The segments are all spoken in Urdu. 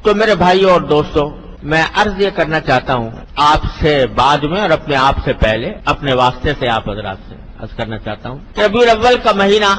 تو میرے بھائیوں اور دوستوں، میں عرض یہ کرنا چاہتا ہوں آپ سے بعد میں اور اپنے آپ سے پہلے، اپنے واسطے سے آپ حضرات سے عرض کرنا چاہتا ہوں کہ ربیع الاول کا مہینہ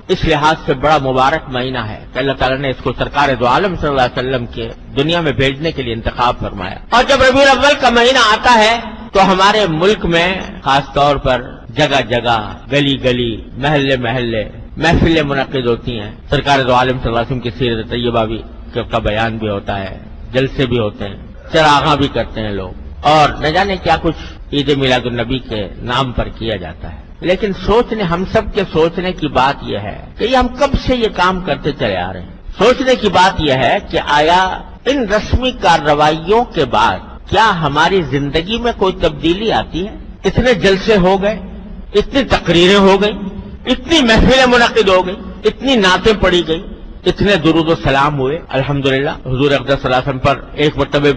اس لحاظ سے بڑا مبارک مہینہ ہے کہ اللہ تعالیٰ نے اس کو سرکار دو عالم صلی اللہ علیہ وسلم کے دنیا میں بھیجنے کے لیے انتخاب فرمایا۔ اور جب ربیع الاول کا مہینہ آتا ہے تو ہمارے ملک میں خاص طور پر جگہ جگہ، گلی گلی، محلے محلے محفلیں منعقد ہوتی ہیں، سرکار دو عالم صلی اللہ علیہ وسلم کی سیرت طیبہ بھی کا بیان بھی ہوتا ہے، جلسے بھی ہوتے ہیں، چراغاں بھی کرتے ہیں لوگ، اور نہ جانے کیا کچھ عید میلاد النبی کے نام پر کیا جاتا ہے۔ لیکن ہم سب کے سوچنے کی بات یہ ہے کہ یہ ہم کب سے یہ کام کرتے چلے آ رہے ہیں۔ سوچنے کی بات یہ ہے کہ آیا ان رسمی کارروائیوں کے بعد کیا ہماری زندگی میں کوئی تبدیلی آتی ہے؟ اتنے جلسے ہو گئے، اتنی تقریریں ہو گئی، اتنی محفلیں منعقد ہو گئی، اتنی نعتیں پڑھی گئی، اتنے درود و سلام ہوئے، الحمدللہ حضور اقدس صلی اللہ علیہ وسلم پر ایک مرتبہ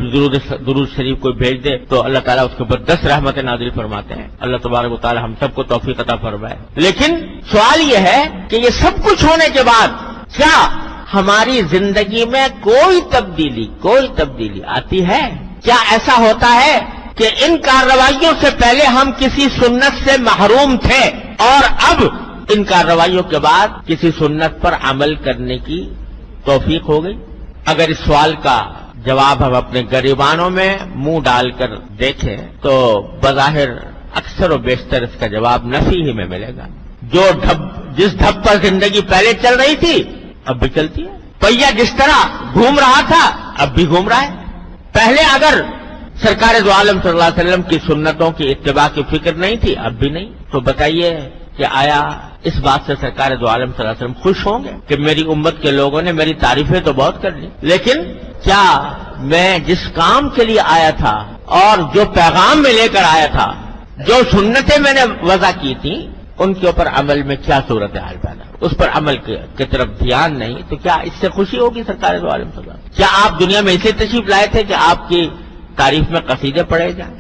درود شریف کوئی بھیج دے تو اللہ تعالیٰ اس کے اوپر 10 رحمتیں نازل فرماتے ہیں۔ اللہ تبارک و تعالیٰ ہم سب کو توفیق عطا فرمائے۔ لیکن سوال یہ ہے کہ یہ سب کچھ ہونے کے بعد کیا ہماری زندگی میں کوئی تبدیلی آتی ہے؟ کیا ایسا ہوتا ہے کہ ان کارروائیوں سے پہلے ہم کسی سنت سے محروم تھے اور اب ان کارروائیوں کے بعد کسی سنت پر عمل کرنے کی توفیق ہو گئی؟ اگر اس سوال کا جواب ہم اپنے گریبانوں میں منہ ڈال کر دیکھیں تو بظاہر اکثر و بیشتر اس کا جواب نفی ہی میں ملے گا۔ جس ڈھب پر زندگی پہلے چل رہی تھی اب بھی چلتی ہے، پہیا جس طرح گھوم رہا تھا اب بھی گھوم رہا ہے۔ پہلے اگر سرکار دو عالم صلی اللہ علیہ وسلم کی سنتوں کی اتباع کی فکر نہیں تھی اب بھی نہیں، تو بتائیے کہ آیا اس بات سے سرکار دو عالم صلی اللہ علیہ وسلم خوش ہوں گے کہ میری امت کے لوگوں نے میری تعریفیں تو بہت کر لی، لیکن کیا میں جس کام کے لیے آیا تھا اور جو پیغام میں لے کر آیا تھا، جو سنتیں میں نے وضع کی تھیں، ان کے اوپر عمل میں کیا صورتحال پیدا، اس پر عمل کی طرف دھیان نہیں، تو کیا اس سے خوشی ہوگی سرکار دو عالم صلی اللہ علیہ وسلم؟ کیا آپ دنیا میں اسے تشریف لائے تھے کہ آپ کی تعریف میں قصیدے پڑھے جائیں؟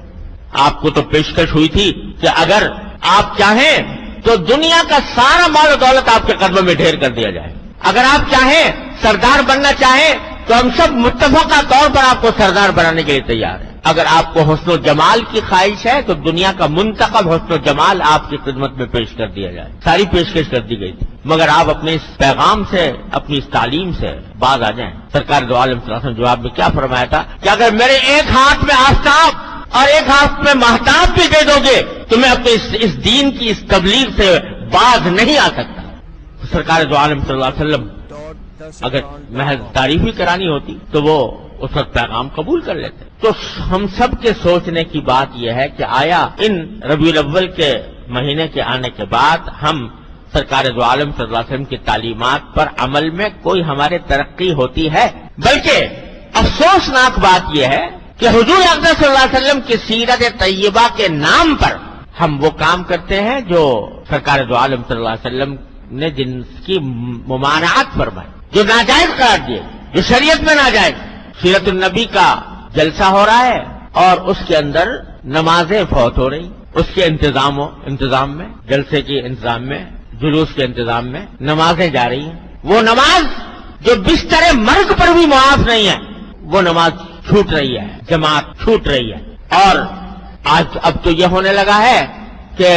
آپ کو تو پیشکش ہوئی تھی کہ اگر آپ چاہیں تو دنیا کا سارا مال و دولت آپ کے قدموں میں ڈھیر کر دیا جائے، اگر آپ چاہیں سردار بننا چاہیں تو ہم سب متفقہ طور پر آپ کو سردار بنانے کے لیے تیار ہیں، اگر آپ کو حسن و جمال کی خواہش ہے تو دنیا کا منتخب حسن و جمال آپ کی خدمت میں پیش کر دیا جائے، ساری پیشکش کر دی گئی تھی، مگر آپ اپنے اس پیغام سے، اپنی اس تعلیم سے باز آ جائیں۔ سرکار دو عالم صلی اللہ علیہ وسلم جواب میں کیا فرمایا تھا کہ اگر میرے ایک ہاتھ میں آفتاب اور ایک ہاتھ میں مہتاب بھی دے دو گے تو میں اپنے اس دین کی اس تبلیغ سے باز نہیں آ سکتا۔ سرکار دو عالم صلی اللہ علیہ وسلم اگر محض تعریف ہی کرانی ہوتی تو وہ اس وقت پیغام قبول کر لیتے۔ تو ہم سب کے سوچنے کی بات یہ ہے کہ آیا ان ربیع الاول کے مہینے کے آنے کے بعد ہم سرکار دو عالم صلی اللہ علیہ وسلم کی تعلیمات پر عمل میں کوئی ہمارے ترقی ہوتی ہے؟ بلکہ افسوسناک بات یہ ہے کہ حضور اقدس صلی اللہ علیہ وسلم کی سیرت طیبہ کے نام پر ہم وہ کام کرتے ہیں جو سرکار دو عالم صلی اللہ علیہ وسلم نے جن کی ممانعت فرمائی، جو ناجائز قرار دیے، جو شریعت میں ناجائز۔ سیرت النبی کا جلسہ ہو رہا ہے اور اس کے اندر نمازیں فوت ہو رہی، اس کے انتظام میں، جلسے کے انتظام میں، جلوس کے انتظام میں نمازیں جا رہی ہیں۔ وہ نماز جو بستر مرگ پر بھی معاف نہیں ہے، وہ نماز چھوٹ رہی ہے، جماعت چھوٹ رہی ہے۔ اور آج اب تو یہ ہونے لگا ہے کہ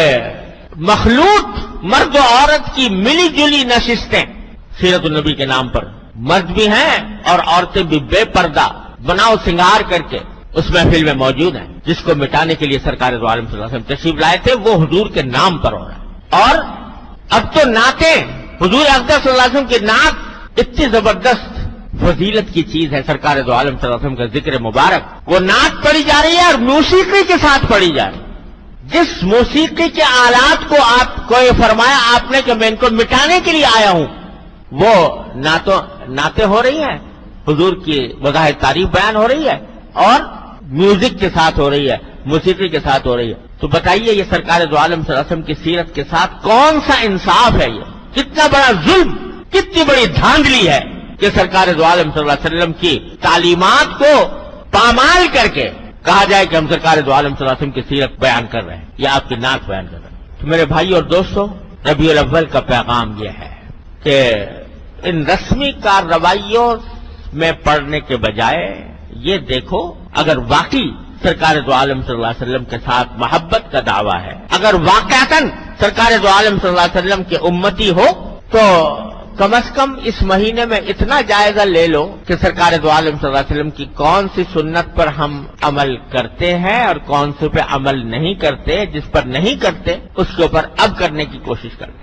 مخلوط مرد و عورت کی ملی جلی نشستیں سیرت النبی کے نام پر، مرد بھی ہیں اور عورتیں بھی بے پردہ بناؤ سنگار کر کے اس محفل میں موجود ہیں، جس کو مٹانے کے لیے سرکار دو عالم صلی اللہ علیہ وسلم تشریف لائے تھے، وہ حضور کے نام پر ہو رہا ہے۔ اور اب تو نعتیں، حضور اقدس صلی اللہ علیہ وسلم کی نعت اتنی زبردست فضیلت کی چیز ہے، سرکار دو عالم صلی اللہ علیہ وسلم کا ذکر مبارک، وہ نعت پڑھی جا رہی ہے اور موسیقی کے ساتھ پڑھی جا رہی ہے۔ جس موسیقی کے آلات کو آپ کو یہ فرمایا آپ نے کہ میں ان کو مٹانے کے لیے آیا ہوں، وہ نعتیں ہو رہی ہیں، حضور کی بظاہر تعریف بیان ہو رہی ہے اور میوزک کے ساتھ ہو رہی ہے، موسیقی کے ساتھ ہو رہی ہے۔ تو بتائیے یہ سرکار دو عالم صلی اللہ علیہ وسلم کی سیرت کے ساتھ کون سا انصاف ہے؟ یہ کتنا بڑا ظلم، کتنی بڑی دھاندلی ہے کہ سرکار دو عالم صلی اللہ علیہ وسلم کی تعلیمات کو پامال کر کے کہا جائے کہ ہم سرکار دو عالم صلی اللہ علیہ وسلم کی سیرت بیان کر رہے ہیں یا آپ کی نعت بیان کر رہے ہیں۔ تو میرے بھائی اور دوستو، ربیع الاول کا پیغام یہ ہے کہ ان رسمی کارروائیوں میں پڑھنے کے بجائے یہ دیکھو اگر واقعی سرکار دو عالم صلی اللہ علیہ وسلم کے ساتھ محبت کا دعویٰ ہے، اگر واقعتاً سرکار دو عالم صلی اللہ علیہ وسلم کے امتی ہو تو کم از کم اس مہینے میں اتنا جائزہ لے لو کہ سرکار دو عالم صلی اللہ علیہ وسلم کی کون سی سنت پر ہم عمل کرتے ہیں اور کون سی پہ عمل نہیں کرتے، جس پر نہیں کرتے اس کے اوپر اب کرنے کی کوشش کرتے